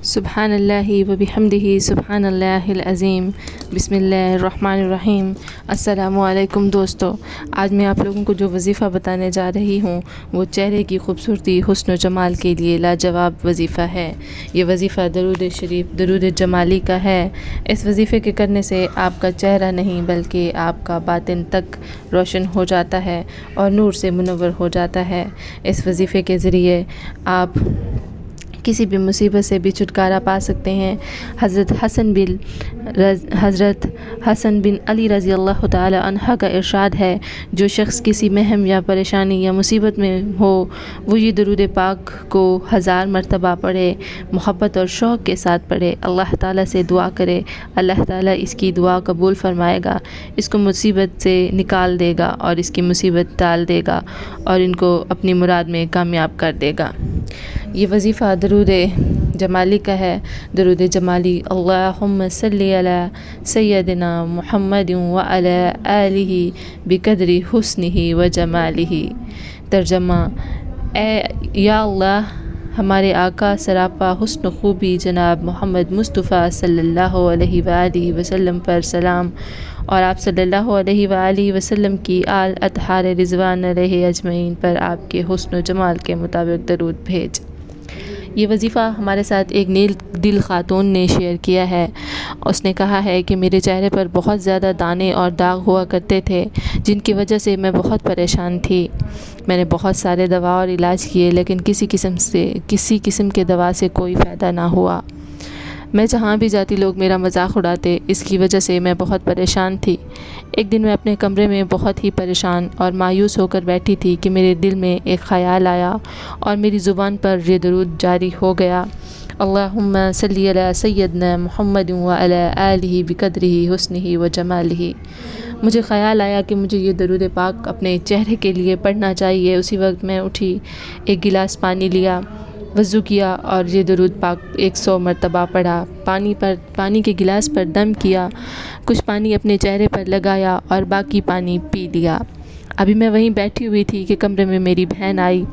سبحان اللہ و بحمدہ سبحان اللہ العظیم بسم اللہ الرحمن الرحیم۔ السلام علیکم دوستو، آج میں آپ لوگوں کو جو وظیفہ بتانے جا رہی ہوں وہ چہرے کی خوبصورتی، حسن و جمال کے لیے لاجواب وظیفہ ہے۔ یہ وظیفہ درود شریف، درود جمالی کا ہے۔ اس وظیفے کے کرنے سے آپ کا چہرہ نہیں بلکہ آپ کا باطن تک روشن ہو جاتا ہے اور نور سے منور ہو جاتا ہے۔ اس وظیفے کے ذریعے آپ کسی بھی مصیبت سے بھی چھٹکارا پا سکتے ہیں۔ حضرت حسن بن علی رضی اللہ تعالی عنہ کا ارشاد ہے، جو شخص کسی مہم یا پریشانی یا مصیبت میں ہو وہ یہ درود پاک کو 1000 مرتبہ پڑھے، محبت اور شوق کے ساتھ پڑھے، اللہ تعالیٰ سے دعا کرے، اللہ تعالیٰ اس کی دعا قبول فرمائے گا، اس کو مصیبت سے نکال دے گا اور اس کی مصیبت ٹال دے گا اور ان کو اپنی مراد میں کامیاب کر دے گا۔ یہ وظیفہ درود جمالی کا ہے۔ درود جمالی: اللہم صلی علی سیدنا محمد وعلی آلہ بقدر حسنہ و جمالہ۔ ترجمہ: اے یا اللہ، ہمارے آقا سراپا حسن و خوبی جناب محمد مصطفیٰ صلی اللہ علیہ وآلہ وسلم پر سلام، اور آپ صلی اللہ علیہ وآلہ وسلم کی آل اطہار رضوان علیہ اجمعین پر آپ کے حسن و جمال کے مطابق درود بھیج۔ یہ وظیفہ ہمارے ساتھ ایک نیک دل خاتون نے شیئر کیا ہے۔ اس نے کہا ہے کہ میرے چہرے پر بہت زیادہ دانے اور داغ ہوا کرتے تھے، جن کی وجہ سے میں بہت پریشان تھی۔ میں نے بہت سارے دوا اور علاج کیے لیکن کسی قسم کے دوا سے کوئی فائدہ نہ ہوا۔ میں جہاں بھی جاتی لوگ میرا مذاق اڑاتے، اس کی وجہ سے میں بہت پریشان تھی۔ ایک دن میں اپنے کمرے میں بہت ہی پریشان اور مایوس ہو کر بیٹھی تھی کہ میرے دل میں ایک خیال آیا اور میری زبان پر یہ درود جاری ہو گیا: اللہم صلی علی سیدنا محمد وعلی آلہ بقدر حسنہ و جمالہ۔ مجھے خیال آیا کہ مجھے یہ درود پاک اپنے چہرے کے لیے پڑھنا چاہیے۔ اسی وقت میں اٹھی، ایک گلاس پانی لیا، وضو کیا اور یہ درود پاک 100 مرتبہ پڑھا۔ پانی کے گلاس پر دم کیا، کچھ پانی اپنے چہرے پر لگایا اور باقی پانی پی لیا۔ ابھی میں وہیں بیٹھی ہوئی تھی کہ کمرے میں میری بہن آئی۔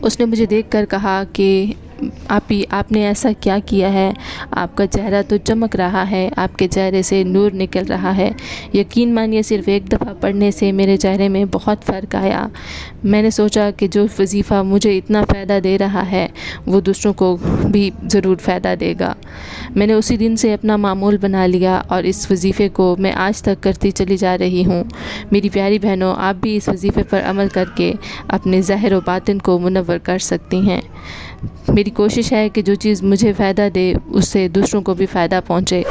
اس نے مجھے دیکھ کر کہا کہ آپ نے ایسا کیا کیا ہے؟ آپ کا چہرہ تو چمک رہا ہے، آپ کے چہرے سے نور نکل رہا ہے۔ یقین مانیے صرف ایک دفعہ پڑھنے سے میرے چہرے میں بہت فرق آیا۔ میں نے سوچا کہ جو وظیفہ مجھے اتنا فائدہ دے رہا ہے وہ دوسروں کو بھی ضرور فائدہ دے گا۔ میں نے اسی دن سے اپنا معمول بنا لیا اور اس وظیفے کو میں آج تک کرتی چلی جا رہی ہوں۔ میری پیاری بہنوں، آپ بھی اس وظیفے پر عمل کر کے اپنے ظاہر و باطن کو منور کر سکتی ہیں۔ میری کوشش ہے کہ جو چیز مجھے فائدہ دے اس سے دوسروں کو بھی فائدہ پہنچے۔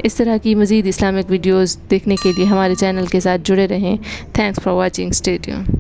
اس طرح کی مزید اسلامک ویڈیوز دیکھنے کے لیے ہمارے چینل کے ساتھ جڑے رہیں۔ Thanks for watching, stay tuned.